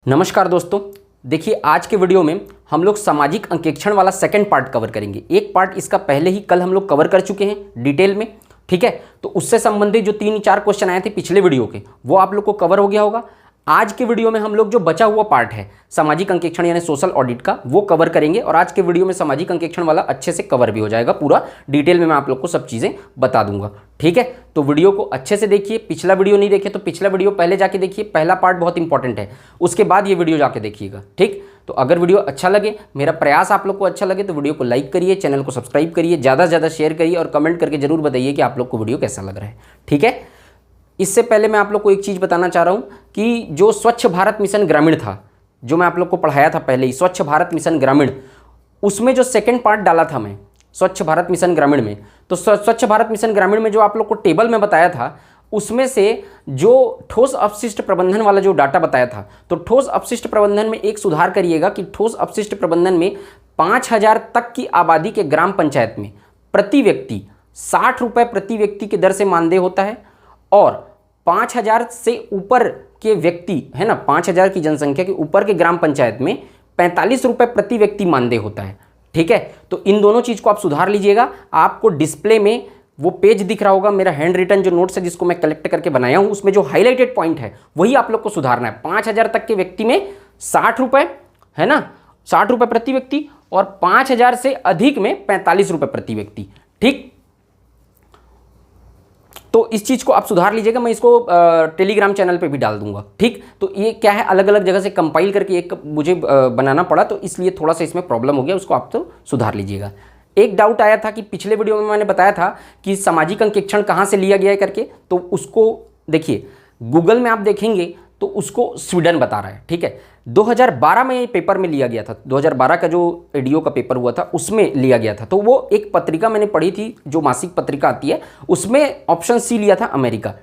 नमस्कार दोस्तों, देखिए आज के वीडियो में हम लोग सामाजिक अंकेक्षण वाला सेकंड पार्ट कवर करेंगे। एक पार्ट इसका पहले ही कल हम लोग कवर कर चुके हैं डिटेल में, ठीक है। तो उससे संबंधित जो 3-4 क्वेश्चन आए थे पिछले वीडियो के, वो आप लोग को कवर हो गया होगा। आज के वीडियो में हम लोग जो बचा हुआ पार्ट है सामाजिक अंकेक्षण यानी सोशल ऑडिट का, वो कवर करेंगे। और आज के वीडियो में सामाजिक अंकेक्षण वाला अच्छे से कवर भी हो जाएगा, पूरा डिटेल में मैं आप लोग को सब चीज़ें बता दूंगा, ठीक है। तो वीडियो को अच्छे से देखिए। पिछला वीडियो नहीं देखे तो पिछला वीडियो पहले जाके देखिए, पहला पार्ट बहुत इंपॉर्टेंट है, उसके बाद ये वीडियो जाके देखिएगा, ठीक। तो अगर वीडियो अच्छा लगे, मेरा प्रयास आप लोग को अच्छा लगे, तो वीडियो को लाइक करिए, चैनल को सब्सक्राइब करिए, ज़्यादा से ज़्यादा शेयर करिए और कमेंट करके जरूर बताइए कि आप लोग को वीडियो कैसा लग रहा है, ठीक है। इससे पहले मैं आप लोग को एक चीज़ बताना चाह रहा हूँ कि जो स्वच्छ भारत मिशन ग्रामीण था, जो मैं आप लोग को पढ़ाया था पहले ही, स्वच्छ भारत मिशन ग्रामीण, उसमें जो सेकंड पार्ट डाला था मैं स्वच्छ भारत मिशन ग्रामीण में, तो स्वच्छ भारत मिशन ग्रामीण में जो आप लोग को टेबल में बताया था, उसमें से जो ठोस अपशिष्ट प्रबंधन वाला जो डाटा बताया था, तो ठोस अपशिष्ट प्रबंधन में एक सुधार करिएगा कि ठोस अपशिष्ट प्रबंधन में 5,000 तक की आबादी के ग्राम पंचायत में प्रति व्यक्ति 60 रुपये प्रति व्यक्ति की दर से मानदेय होता है, और 5,000 से ऊपर के व्यक्ति है ना, 5,000 की जनसंख्या के ऊपर के ग्राम पंचायत में 45 रुपये प्रति व्यक्ति मानदेय होता है, ठीक है। तो इन दोनों चीज़ को आप सुधार लीजिएगा। आपको डिस्प्ले में वो पेज दिख रहा होगा, मेरा हैंड रिटन जो नोट्स है जिसको मैं कलेक्ट करके बनाया हूँ, उसमें जो हाईलाइटेड पॉइंट है वही आप लोग को सुधारना है। 5,000 तक के व्यक्ति में 60 रुपये है ना, 60 रुपये प्रति व्यक्ति, और 5,000 से अधिक में 45 रुपये प्रति व्यक्ति, ठीक। तो इस चीज़ को आप सुधार लीजिएगा, मैं इसको टेलीग्राम चैनल पे भी डाल दूंगा, ठीक। तो ये क्या है, अलग अलग जगह से कंपाइल करके एक मुझे बनाना पड़ा, तो इसलिए थोड़ा सा इसमें प्रॉब्लम हो गया, उसको आप तो सुधार लीजिएगा। एक डाउट आया था कि पिछले वीडियो में मैंने बताया था कि सामाजिक अंकेक्षण कहाँ से लिया गया है करके, तो उसको देखिए गूगल में आप देखेंगे तो उसको स्वीडन बता रहा है, ठीक है। 2012 में ये पेपर में लिया गया था, 2012 का जो एडीओ का पेपर हुआ था उसमें लिया गया था। तो वो एक पत्रिका मैंने पढ़ी थी, जो मासिक पत्रिका आती है, उसमें ऑप्शन सी लिया था अमेरिका।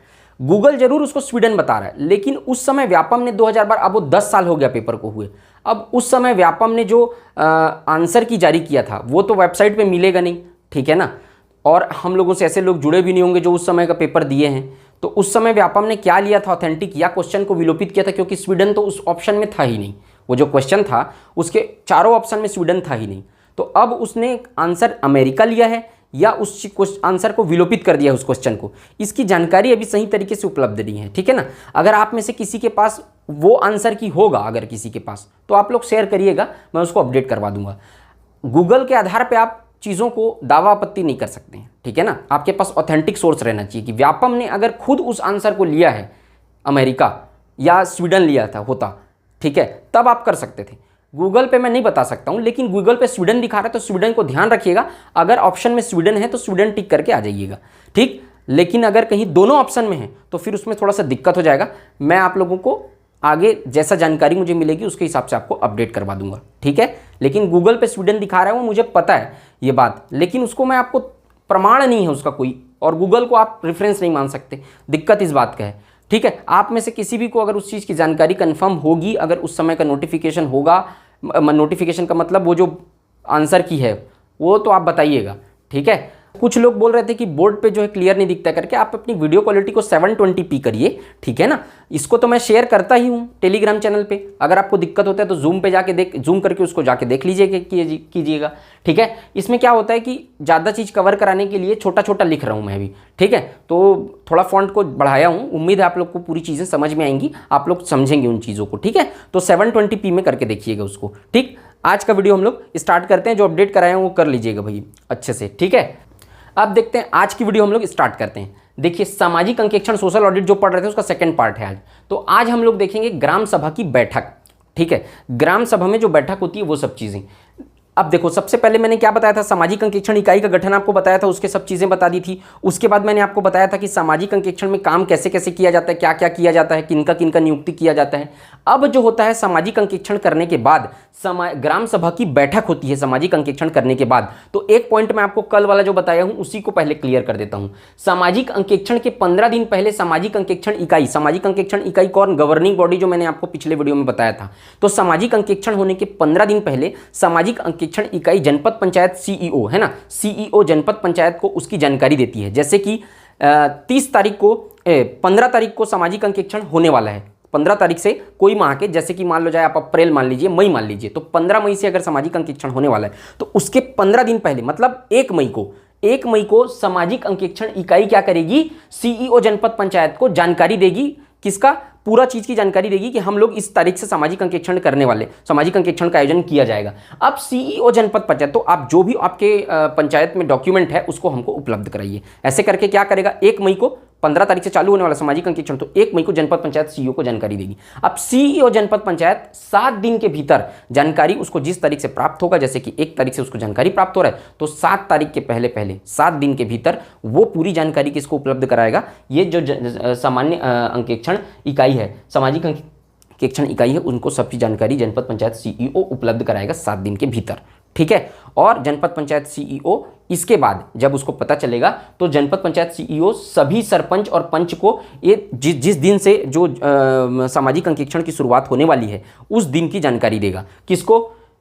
गूगल जरूर उसको स्वीडन बता रहा है, लेकिन उस समय व्यापम ने 2012, अब वो 10 साल हो गया पेपर को हुए, अब उस समय व्यापम ने जो आंसर की जारी किया था वो तो वेबसाइट पर मिलेगा नहीं, ठीक है ना। और हम लोगों से ऐसे लोग जुड़े भी नहीं होंगे जो उस समय का पेपर दिए हैं। तो उस समय व्यापम ने क्या लिया था, ऑथेंटिक या क्वेश्चन को विलोपित किया था, क्योंकि स्वीडन तो उस ऑप्शन में था ही नहीं। वो जो क्वेश्चन था उसके चारों ऑप्शन में स्वीडन था ही नहीं। तो अब उसने आंसर अमेरिका लिया है या उस आंसर को विलोपित कर दिया है उस क्वेश्चन को, इसकी जानकारी अभी सही तरीके से उपलब्ध नहीं है, ठीक है ना। अगर आप में से किसी के पास वो आंसर की होगा, अगर किसी के पास, तो आप लोग शेयर करिएगा, मैं उसको अपडेट करवा दूंगा। गूगल के आधार पर आप चीज़ों को दावा आपत्ति नहीं कर सकते हैं, ठीक है ना। आपके पास ऑथेंटिक सोर्स रहना चाहिए कि व्यापम ने अगर खुद उस आंसर को लिया है, अमेरिका या स्वीडन लिया था होता, ठीक है, तब आप कर सकते थे। गूगल पे मैं नहीं बता सकता हूं, लेकिन गूगल पे स्वीडन दिखा रहा है तो स्वीडन को ध्यान रखिएगा। अगर ऑप्शन में स्वीडन है तो स्वीडन टिक करके आ जाइएगा, ठीक। लेकिन अगर कहीं दोनों ऑप्शन में है तो फिर उसमें थोड़ा सा दिक्कत हो जाएगा। मैं आप लोगों को आगे जैसा जानकारी मुझे मिलेगी उसके हिसाब से आपको अपडेट करवा दूंगा, ठीक है। लेकिन गूगल पे स्वीडन दिखा रहा है, वो मुझे पता है ये बात, लेकिन उसको मैं आपको प्रमाण नहीं है उसका कोई, और गूगल को आप रेफरेंस नहीं मान सकते। दिक्कत इस बात का है, ठीक है। आप में से किसी भी को अगर उस चीज़ की जानकारी कंफर्म होगी, अगर उस समय का नोटिफिकेशन होगा, नोटिफिकेशन का मतलब वो जो आंसर की है वो, तो आप बताइएगा, ठीक है। कुछ लोग बोल रहे थे कि बोर्ड पे जो है क्लियर नहीं दिखता करके, आप अपनी वीडियो क्वालिटी को 720p करिए, ठीक है ना। इसको तो मैं शेयर करता ही हूँ टेलीग्राम चैनल पे, अगर आपको दिक्कत होता है तो जूम पे जाके जूम करके उसको जाके देख लीजिए कीजिएगा, ठीक है। इसमें क्या होता है कि ज़्यादा चीज़ कवर कराने के लिए छोटा छोटा लिख रहा हूँ मैं भी, ठीक है। तो थोड़ा फॉन्ट को बढ़ाया हूँ, उम्मीद है आप लोग को पूरी चीज़ें समझ में आएंगी, आप लोग समझेंगे उन चीज़ों को, ठीक है। तो 720p में करके देखिएगा उसको, ठीक। आज का वीडियो हम लोग स्टार्ट करते हैं, जो अपडेट कराए हैं वो कर लीजिएगा भाई अच्छे से, ठीक है। अब देखते हैं आज की वीडियो हम लोग स्टार्ट करते हैं। देखिए सामाजिक अंकेक्षण सोशल ऑडिट जो पढ़ रहे थे उसका सेकंड पार्ट है आज। तो आज हम लोग देखेंगे ग्राम सभा की बैठक, ठीक है। ग्राम सभा में जो बैठक होती है वो सब चीज़ें। अब देखो, सबसे पहले मैंने क्या बताया था, सामाजिक अंकेक्षण इकाई का गठन आपको बताया था, उसके सब चीज़ें बता दी थी। उसके बाद मैंने आपको बताया था कि सामाजिक अंकेक्षण में काम कैसे कैसे किया जाता है, क्या क्या किया जाता है, किनका किनका नियुक्ति किया जाता है। अब जो होता है सामाजिक अंकेक्षण करने के बाद ग्राम सभा की बैठक होती है सामाजिक अंकेक्षण करने के बाद। तो एक पॉइंट मैं आपको कल वाला जो बताया हूँ उसी को पहले क्लियर कर देता हूँ। सामाजिक अंकेक्षण के 15 दिन पहले सामाजिक अंकेक्षण इकाई कौन, गवर्निंग बॉडी, जो मैंने आपको पिछले वीडियो में बताया था। तो सामाजिक अंकेक्षण होने के 15 दिन पहले सामाजिक अंकेक्षण इकाई जनपद पंचायत सीईओ है ना, सीईओ जनपद पंचायत को उसकी जानकारी देती है। जैसे कि 15 तारीख को सामाजिक अंकेक्षण होने वाला है, 15 तारीख से कोई माह के, जैसे कि मान लो जाए आप अप्रैल मान लीजिए, मई मान लीजिए, तो 15 मई से अगर सामाजिक अंकेक्षण होने वाला है तो उसके 15 दिन पहले मतलब 1 मई को सामाजिक अंकेक्षण इकाई क्या करेगी, सीईओ जनपद पंचायत को जानकारी देगी, किसका, पूरा चीज की जानकारी देगी कि हम लोग इस तारीख से सामाजिक अंकेक्षण करने वाले, सामाजिक अंकेक्षण का आयोजन किया जाएगा। अब सीईओ जनपद पंचायत, तो आप जो भी आपके पंचायत में डॉक्यूमेंट है उसको हमको उपलब्ध कराइए। ऐसे करके क्या करेगा, 1 मई को 15 तारीख से चालू होने वाला सामाजिक अंकेक्षण, तो 1 मई को जनपद पंचायत सीईओ को जानकारी देगी। अब सीईओ जनपद पंचायत 7 दिन के भीतर जानकारी उसको जिस तारीख से प्राप्त होगा, जैसे कि 1 तारीख से उसको जानकारी प्राप्त हो रहा है, तो 7 तारीख के पहले 7 दिन के भीतर वो पूरी जानकारी किसको उपलब्ध कराएगा, ये जो सामान्य अंकेक्षण इकाई है, सामाजिक अंकेक्षण इकाई है, उनको सभी जानकारी जनपद पंचायत सीईओ उपलब्ध कराएगा 7 दिन के भीतर। ठीक है। और जनपद पंचायत सीईओ इसके बाद जब उसको पता चलेगा तो जनपद पंचायत सीईओ सभी सरपंच और पंच को ये जिस दिन से जो सामाजिक अंकेक्षण की शुरुआत होने वाली है उस दिन की जानकारी देगा। किसको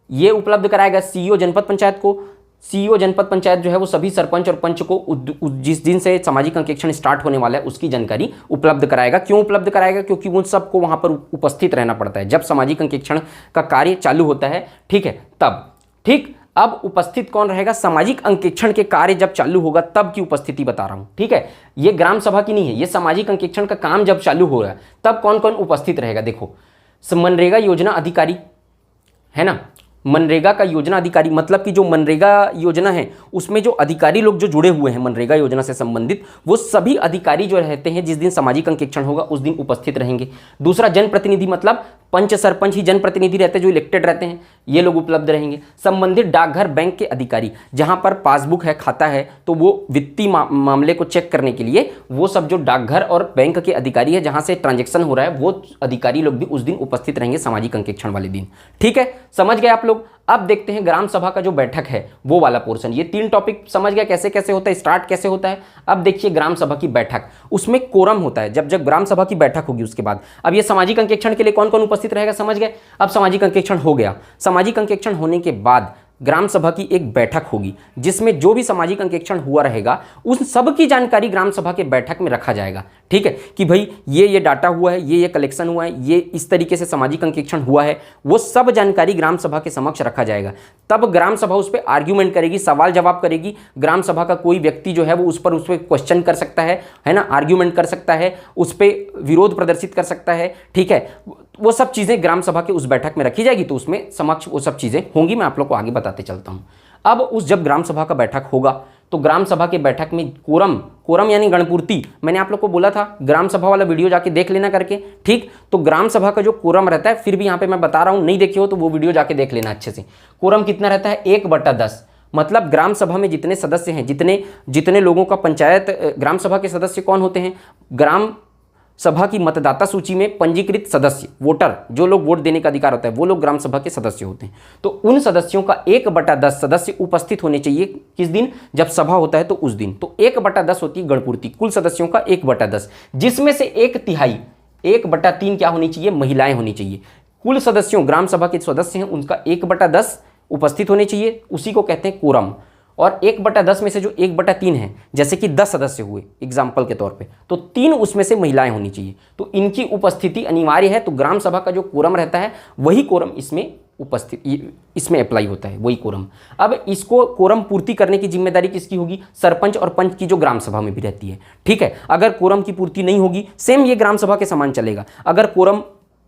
ये उपलब्ध कराएगा, सीईओ जनपद पंचायत को। सीईओ जनपद पंचायत जो है वो सभी सरपंच और पंच को जिस दिन से सामाजिक अंकेक्षण स्टार्ट होने वाला है उसकी जानकारी उपलब्ध कराएगा। क्यों उपलब्ध कराएगा, क्योंकि वो सबको वहां पर उपस्थित रहना पड़ता है जब सामाजिक अंकेक्षण का कार्य चालू होता है। ठीक है, तब ठीक। अब उपस्थित कौन रहेगा, सामाजिक अंकेक्षण के कार्य जब चालू होगा तब की उपस्थिति बता रहा हूं। ठीक है, ये ग्राम सभा की नहीं है, ये सामाजिक अंकेक्षण का काम जब चालू हो रहा है तब कौन कौन उपस्थित रहेगा। देखो, मनरेगा योजना अधिकारी है ना, मनरेगा का योजना अधिकारी, मतलब कि जो मनरेगा योजना है उसमें जो अधिकारी लोग जो जुड़े हुए हैं मनरेगा योजना से संबंधित, वो सभी अधिकारी जो रहते हैं जिस दिन सामाजिक अंकेक्षण होगा उस दिन उपस्थित रहेंगे। दूसरा, जनप्रतिनिधि, मतलब पंच सरपंच ही जनप्रतिनिधि रहते हैं जो इलेक्टेड रहते हैं, ये लोग उपलब्ध रहेंगे। संबंधित डाकघर बैंक के अधिकारी, जहां पर पासबुक है, खाता है, तो वो वित्तीय मामले को चेक करने के लिए वो सब जो डाकघर और बैंक के अधिकारी है जहां से ट्रांजेक्शन हो रहा है वो अधिकारी लोग भी उस दिन उपस्थित रहेंगे सामाजिक अंकेक्षण वाले दिन। ठीक है, समझ गए आप लोग। अब देखते हैं ग्राम सभा का जो बैठक है वो वाला पोर्शन। ये 3 टॉपिक समझ गया कैसे कैसे होता है, स्टार्ट कैसे होता है। अब देखिए ग्राम सभा की बैठक, उसमें कोरम होता है। जब ग्राम सभा की बैठक होगी उसके बाद अब ये सामाजिक अंकेक्षण के लिए कौन कौन उपस्थित रहेगा, समझ गए। अब सामाजिक अंकेक्षण हो गया, सामाजिक अंकेक्षण होने के बाद ग्राम सभा की एक बैठक होगी जिसमें जो भी सामाजिक अंकेक्षण हुआ रहेगा उन सब की जानकारी ग्राम सभा के बैठक में रखा जाएगा। ठीक है, कि भाई ये डाटा हुआ है, ये कलेक्शन हुआ है, ये इस तरीके से सामाजिक अंकेक्षण हुआ है, वो सब जानकारी ग्राम सभा के समक्ष रखा जाएगा। तब ग्राम सभा उस पर आर्ग्यूमेंट करेगी, सवाल जवाब करेगी। ग्राम सभा का कोई व्यक्ति जो है वो उस पर क्वेश्चन कर सकता है ना, आर्ग्यूमेंट कर सकता है, उस पर विरोध प्रदर्शित कर सकता है। ठीक है, वो सब चीज़ें ग्राम सभा के उस बैठक में रखी जाएगी, तो उसमें समक्ष वो सब चीज़ें होंगी। मैं आप लोग को आगे बताते चलता हूँ। अब उस जब ग्राम सभा का बैठक होगा तो ग्राम सभा के बैठक में कोरम यानी गणपूर्ति, मैंने आप लोग को बोला था ग्राम सभा वाला वीडियो जाके देख लेना करके। ठीक, तो ग्राम सभा का जो कोरम रहता है, फिर भी यहाँ पे मैं बता रहा हूँ, नहीं देखे हो तो वो वीडियो जाके देख लेना अच्छे से। कोरम कितना रहता है, 1/10। मतलब ग्राम सभा में जितने सदस्य हैं, जितने लोगों का पंचायत, ग्राम सभा के सदस्य कौन होते हैं, ग्राम सभा की मतदाता सूची में पंजीकृत सदस्य, वोटर, जो लोग वोट देने का अधिकार होता है वो लोग ग्राम सभा के सदस्य होते हैं। तो उन सदस्यों का 1/10 सदस्य उपस्थित होने चाहिए। किस दिन, जब सभा होता है तो उस दिन। तो 1/10 होती है गणपूर्ति, कुल सदस्यों का 1/10, जिसमें से 1/3 1/3 क्या होनी चाहिए, महिलाएं होनी चाहिए। कुल सदस्यों, ग्राम सभा के सदस्य हैं उनका 1/10 उपस्थित होने चाहिए, उसी को कहते हैं कोरम। और 1/10 में से जो 1/3 है, जैसे कि 10 सदस्य हुए एग्जाम्पल के तौर पे, तो 3 उसमें से महिलाएं होनी चाहिए, तो इनकी उपस्थिति अनिवार्य है। तो ग्राम सभा का जो कोरम रहता है वही कोरम इसमें अप्लाई होता है, वही कोरम। अब इसको कोरम पूर्ति करने की जिम्मेदारी किसकी होगी, सरपंच और पंच की, जो ग्राम सभा में भी रहती है। ठीक है, अगर कोरम की पूर्ति नहीं होगी, सेम ये ग्राम सभा के समान चलेगा। अगर कोरम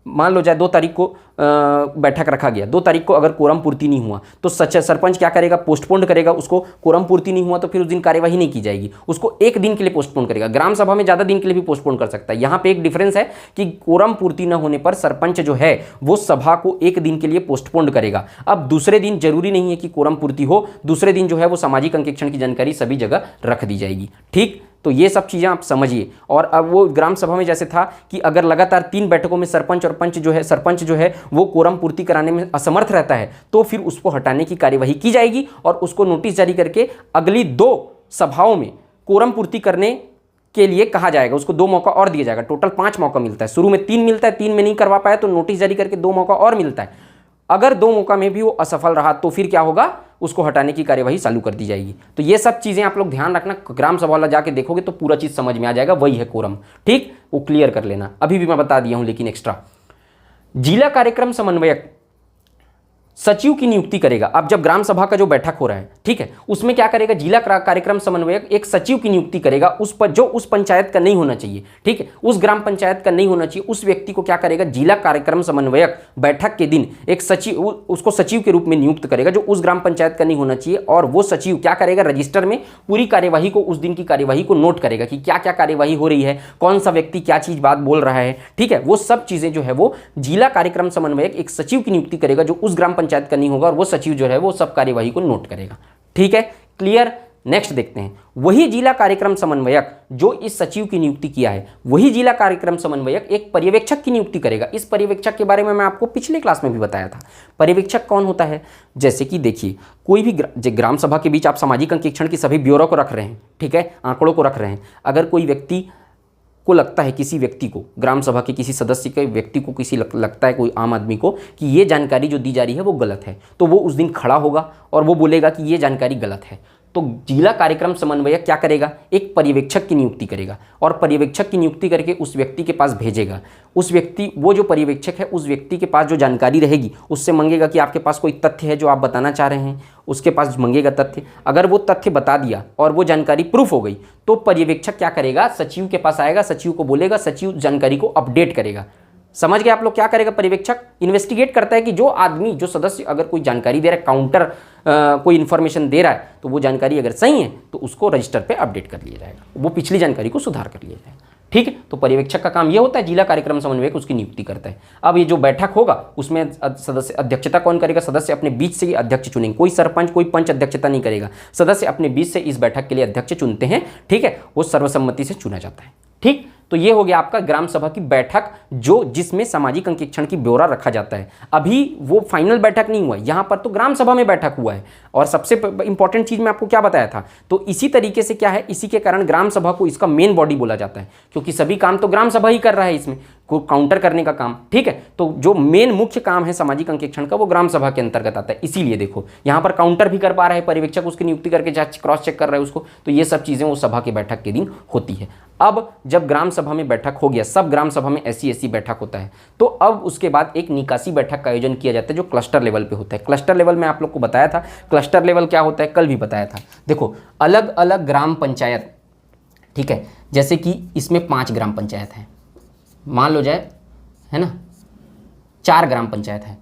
मान लो जाए 2 तारीख को बैठक रखा गया, 2 तारीख को अगर कोरम पूर्ति नहीं हुआ तो सरपंच क्या करेगा, पोस्टपोन करेगा उसको। कोरम पूर्ति नहीं हुआ तो फिर उस दिन कार्यवाही नहीं की जाएगी, उसको 1 दिन के लिए पोस्टपोन करेगा। ग्राम सभा में ज़्यादा दिन के लिए भी पोस्टपोन कर सकता है। यहाँ पे एक डिफरेंस है कि कोरम पूर्ति न होने पर सरपंच जो है वो सभा को 1 दिन के लिए पोस्टपोन करेगा। अब दूसरे दिन जरूरी नहीं है कि कोरम पूर्ति हो, दूसरे दिन जो है वो सामाजिक अंकेक्षण की जानकारी सभी जगह रख दी जाएगी। ठीक, तो ये सब चीज़ें आप समझिए। और अब वो ग्राम सभा में जैसे था कि अगर लगातार 3 बैठकों में सरपंच जो है वो कोरम पूर्ति कराने में असमर्थ रहता है तो फिर उसको हटाने की कार्यवाही की जाएगी और उसको नोटिस जारी करके अगली 2 सभाओं में कोरम पूर्ति करने के लिए कहा जाएगा। उसको 2 मौका और दिया जाएगा। टोटल 5 मौका मिलता है, शुरू में 3 मिलता है, 3 में नहीं करवा पाया तो नोटिस जारी करके 2 मौका और मिलता है। अगर 2 मौका में भी वो असफल रहा तो फिर क्या होगा, उसको हटाने की कार्यवाही चालू कर दी जाएगी। तो ये सब चीज़ें आप लोग ध्यान रखना, ग्राम सभा वाला जाके देखोगे तो पूरा चीज़ समझ में आ जाएगा, वही है कोरम। ठीक, वो क्लियर कर लेना, अभी भी मैं बता दिया हूँ लेकिन एक्स्ट्रा। जिला कार्यक्रम समन्वयक सचिव की नियुक्ति करेगा। अब जब ग्राम सभा का जो बैठक हो रहा है, ठीक है, उसमें क्या करेगा, जिला कार्यक्रम समन्वयक एक सचिव की नियुक्ति करेगा, उस पर जो उस पंचायत का नहीं होना चाहिए, ठीक है, उस ग्राम पंचायत का नहीं होना चाहिए, उस व्यक्ति को क्या करेगा, जिला कार्यक्रम समन्वयक बैठक के दिन एक सचिव, उसको सचिव के रूप में नियुक्त करेगा, जो उस ग्राम पंचायत का नहीं होना चाहिए। और वो सचिव क्या करेगा, रजिस्टर में पूरी कार्यवाही को, उस दिन की कार्यवाही को नोट करेगा कि क्या क्या कार्यवाही हो रही है, कौन सा व्यक्ति क्या चीज बात बोल रहा है, ठीक है, वो सब चीजें जो है वो जिला कार्यक्रम समन्वयक एक सचिव की नियुक्ति करेगा, जो उस ग्राम पंचायत का नहीं होगा, और वो सचिव जो है वो सब कार्यवाही को नोट करेगा। ठीक है, क्लियर। नेक्स्ट देखते हैं, वही जिला कार्यक्रम समन्वयक जो इस सचिव की नियुक्ति किया है, वही जिला कार्यक्रम समन्वयक एक पर्यवेक्षक की नियुक्ति करेगा। इस पर्यवेक्षक के बारे में मैं आपको पिछले क्लास में भी बताया था। पर्यवेक्षक कौन होता है, जैसे कि देखिए, कोई भी ग्राम सभा के बीच आप सामाजिक अंकेक्षण की सभी ब्यूरो को रख रहे हैं, ठीक है, आंकड़ों को रख रहे हैं। अगर कोई व्यक्ति को लगता है, किसी व्यक्ति को, ग्राम सभा के किसी सदस्य के व्यक्ति को किसी लगता है, कोई आम आदमी को, कि ये जानकारी जो दी जा रही है वो गलत है, तो वो उस दिन खड़ा होगा और वो बोलेगा कि ये जानकारी गलत है। तो जिला कार्यक्रम समन्वयक क्या करेगा, एक पर्यवेक्षक की नियुक्ति करेगा, और पर्यवेक्षक की नियुक्ति करके उस व्यक्ति के पास भेजेगा। उस व्यक्ति, वो जो पर्यवेक्षक है, उस व्यक्ति के पास जो जानकारी रहेगी उससे मांगेगा कि आपके पास कोई तथ्य है जो आप बताना चाह रहे हैं, उसके पास मांगेगा तथ्य। अगर वो तथ्य बता दिया और वो जानकारी प्रूफ हो गई, तो पर्यवेक्षक क्या करेगा, सचिव के पास आएगा, सचिव को बोलेगा, सचिव जानकारी को अपडेट करेगा। समझ गए आप लोग, क्या करेगा पर्यवेक्षक, इन्वेस्टिगेट करता है कि जो आदमी, जो सदस्य अगर कोई जानकारी दे रहा है, काउंटर कोई इन्फॉर्मेशन दे रहा है, तो वो जानकारी अगर सही है तो उसको रजिस्टर पे अपडेट कर लिया जाएगा, वो पिछली जानकारी को सुधार कर लिया जाएगा। ठीक है, तो पर्यवेक्षक का काम ये होता है, जिला कार्यक्रम समन्वयक उसकी नियुक्ति करता है। अब ये जो बैठक होगा उसमें सदस्य अध्यक्षता कौन करेगा, सदस्य अपने बीच से ही अध्यक्ष चुनेंगे, कोई सरपंच कोई पंच अध्यक्षता नहीं करेगा, सदस्य अपने बीच से इस बैठक के लिए अध्यक्ष चुनते हैं। ठीक है, वो सर्वसम्मति से चुना जाता है। ठीक, तो ये हो गया आपका ग्राम सभा की बैठक, जो जिसमें सामाजिक अंकेक्षण की ब्यौरा रखा जाता है। अभी वो फाइनल बैठक नहीं हुआ है, यहाँ पर तो ग्राम सभा में बैठक हुआ है। और सबसे इंपॉर्टेंट चीज मैं आपको क्या बताया था, तो इसी तरीके से क्या है, इसी के कारण ग्राम सभा को इसका मेन बॉडी बोला जाता है, क्योंकि सभी काम तो ग्राम सभा ही कर रहा है, इसमें को काउंटर करने का काम। ठीक है, तो जो मेन मुख्य काम है सामाजिक अंकेक्षण का, वो ग्राम सभा के अंतर्गत आता है। इसीलिए देखो यहाँ पर काउंटर भी कर पा रहा है पर्यवेक्षक, उसकी नियुक्ति करके क्रॉस चेक कर रहा है उसको, तो ये सब चीजें वो सभा की बैठक के दिन होती है। अब जब ग्राम सभा में बैठक हो गया, सब ग्राम सभा में ऐसी बैठक होता है, तो अब उसके बाद एक निकासी बैठक का आयोजन किया जाता है, जो क्लस्टर लेवल पे होता है। क्लस्टर लेवल में आप लोग को बताया था, क्लस्टर लेवल क्या होता है, कल भी बताया था। देखो, अलग अलग ग्राम पंचायत, ठीक है, जैसे कि इसमें 5 ग्राम पंचायत हैं, मान लो जाए, है ना, 4 ग्राम पंचायत है।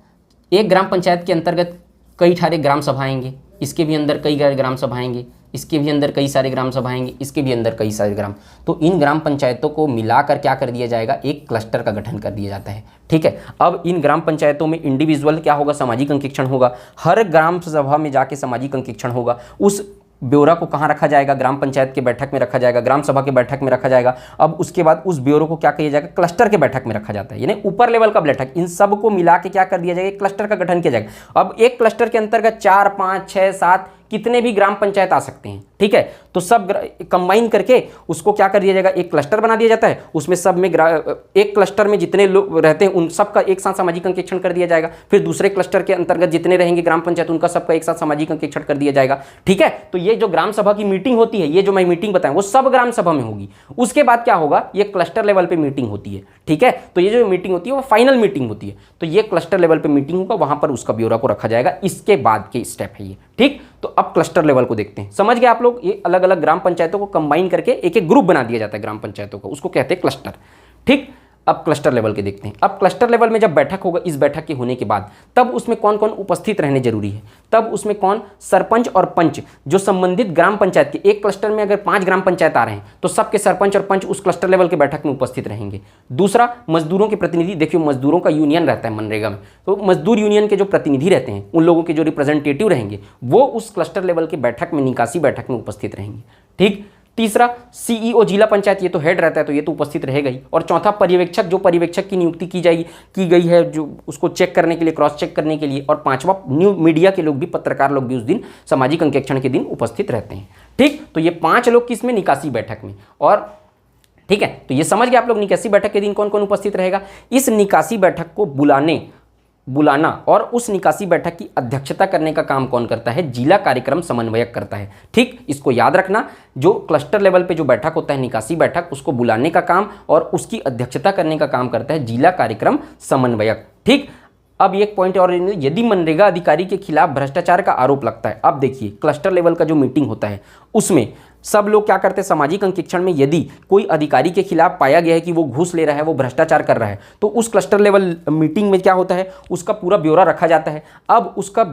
एक ग्राम पंचायत के अंतर्गत कई सारे ग्राम सभा आएंगे, इसके भी अंदर कई ग्राम सभा आएंगे, इसके भी अंदर कई सारे ग्राम सभा आएंगे, इसके भी अंदर कई सारे ग्राम। तो इन ग्राम पंचायतों को मिलाकर क्या कर दिया जाएगा, एक क्लस्टर का गठन कर दिया जाता है। ठीक है, अब इन ग्राम पंचायतों में इंडिविजुअल क्या होगा, सामाजिक अंकेक्षण होगा। हर ग्राम सभा में जाके सामाजिक अंकेक्षण होगा। उस ब्यौरा को कहाँ रखा जाएगा, ग्राम पंचायत के बैठक में रखा जाएगा, ग्राम सभा के बैठक में रखा जाएगा। अब उसके बाद उस ब्यौरे को क्या किया जाएगा, क्लस्टर के बैठक में रखा जाता है, यानी ऊपर लेवल का बैठक। इन सब को मिला के क्या कर दिया जाएगा, क्लस्टर का गठन किया जाएगा। अब एक क्लस्टर के अंतर्गत 4, 5, 6, 7 कितने भी ग्राम पंचायत आ सकते हैं। ठीक है, तो सब कंबाइन करके उसको क्या कर दिया जाएगा, एक क्लस्टर बना दिया जाता है। उसमें सब में एक क्लस्टर में जितने लोग रहते हैं उन सबका एक साथ सामाजिक अंकेक्षण कर दिया जाएगा। फिर दूसरे क्लस्टर के अंतर्गत जितने रहेंगे ग्राम पंचायत, उनका सबका एक साथ सामाजिक अंकेक्षण कर दिया जाएगा। ठीक है, तो ये जो ग्राम सभा की मीटिंग होती है, ये जो मैं मीटिंग बताऊं, वो सब ग्राम सभा में होगी। उसके बाद क्या होगा, ये क्लस्टर लेवल पे मीटिंग होती है। ठीक है, तो ये जो मीटिंग होती है वो फाइनल मीटिंग होती है। तो ये क्लस्टर लेवल पे मीटिंग होगा, वहां पर उसका ब्यौरा को रखा जाएगा। इसके बाद के स्टेप है ये। ठीक, तो अब क्लस्टर लेवल को देखते हैं। समझ गए आप लोग, ये अलग अलग ग्राम पंचायतों को कंबाइन करके एक एक ग्रुप बना दिया जाता है ग्राम पंचायतों को, उसको कहते हैं क्लस्टर। ठीक, अब क्लस्टर लेवल के देखते हैं। अब क्लस्टर लेवल में जब बैठक होगा, इस बैठक के होने के बाद तब उसमें कौन कौन उपस्थित रहने जरूरी है, तब उसमें कौन, सरपंच और पंच जो संबंधित ग्राम पंचायत के, एक क्लस्टर में अगर 5 ग्राम पंचायत आ रहे हैं तो सबके सरपंच और पंच उस क्लस्टर लेवल के बैठक में उपस्थित रहेंगे। दूसरा, मजदूरों के प्रतिनिधि, देखिए मजदूरों का यूनियन रहता है मनरेगा में, तो मजदूर यूनियन के जो प्रतिनिधि रहते हैं, उन लोगों के जो रिप्रेजेंटेटिव रहेंगे, वो उस क्लस्टर लेवल के बैठक में, निकासी बैठक में उपस्थित रहेंगे। ठीक, तीसरा, सीईओ जिला पंचायत, ये तो हेड रहता है तो ये तो उपस्थित रहेगा ही। और चौथा, पर्यवेक्षक, जो पर्यवेक्षक की नियुक्ति की गई है, जो उसको चेक करने के लिए, क्रॉस चेक करने के लिए। और पांचवा, न्यू मीडिया के लोग भी, पत्रकार लोग भी उस दिन सामाजिक अंकेक्षण के दिन उपस्थित रहते हैं। ठीक, तो ये 5 लोग किसमें, निकासी बैठक में। और ठीक है, तो ये समझ गए आप लोग, निकासी बैठक के दिन कौन कौन उपस्थित रहेगा। इस निकासी बैठक को बुलाने बुलाना और उस निकासी बैठक की अध्यक्षता करने का काम कौन करता है? जिला कार्यक्रम समन्वयक करता है। ठीक, इसको याद रखना, जो क्लस्टर लेवल पे जो बैठक होता है निकासी बैठक, उसको बुलाने का काम और उसकी अध्यक्षता करने का काम करता है जिला कार्यक्रम समन्वयक। ठीक, अब एक पॉइंट और, यदि मनरेगा अधिकारी के खिलाफ भ्रष्टाचार का आरोप लगता है, अब देखिए क्लस्टर लेवल का जो मीटिंग होता है उसमें सब लोग क्या करते हैं, सामाजिक अंकेक्षण में यदि कोई अधिकारी के खिलाफ पाया गया है कि वो घूस ले रहा है, वो भ्रष्टाचार कर रहा है, तो उस क्लस्टर लेवल मीटिंग में क्या होता है, उसका पूरा ब्यौरा रखा जाता है। अब उसका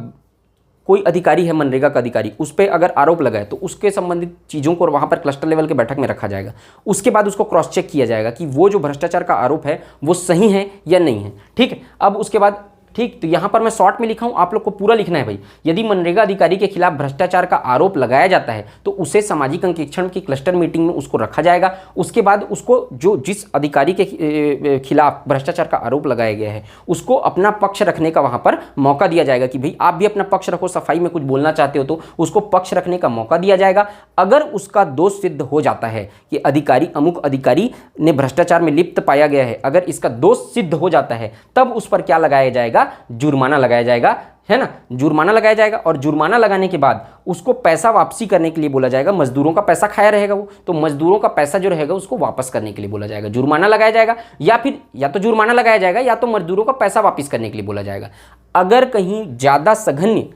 कोई अधिकारी है मनरेगा का अधिकारी, उस पर अगर आरोप लगा है तो उसके संबंधित चीज़ों को वहाँ पर क्लस्टर लेवल के बैठक में रखा जाएगा। उसके बाद उसको क्रॉस चेक किया जाएगा कि वो जो भ्रष्टाचार का आरोप है वो सही है या नहीं है। ठीक है, अब उसके बाद ठीक, तो यहाँ पर मैं शॉर्ट में लिखा हूँ, आप लोग को पूरा लिखना है भाई। यदि मनरेगा अधिकारी के खिलाफ भ्रष्टाचार का आरोप लगाया जाता है तो उसे सामाजिक अंकेक्षण की क्लस्टर मीटिंग में उसको रखा जाएगा। उसके बाद उसको जो जिस अधिकारी के खिलाफ भ्रष्टाचार का आरोप लगाया गया है उसको अपना पक्ष रखने का वहाँ पर मौका दिया जाएगा कि भाई आप भी अपना पक्ष रखो, सफाई में कुछ बोलना चाहते हो तो उसको पक्ष रखने का मौका दिया जाएगा। अगर उसका दोष सिद्ध हो जाता है कि अधिकारी अमुक अधिकारी ने भ्रष्टाचार में लिप्त पाया गया है, अगर इसका दोष सिद्ध हो जाता है तब उस पर क्या लगाया जाएगा, जुर्माना लगाया जाएगा, है ना, जुर्माना लगाया जाएगा। और जुर्माना लगाने के बाद उसको पैसा वापसी करने के लिए बोला जाएगा। मजदूरों का पैसा खाया रहेगा वो, तो मजदूरों का पैसा जो रहेगा उसको वापस करने के लिए बोला जाएगा, जुर्माना लगाया जाएगा, या फिर या तो जुर्माना लगाया जाएगा या तो मजदूरों का पैसा वापस करने के लिए बोला जाएगा। अगर कहीं ज़्यादा सघन्य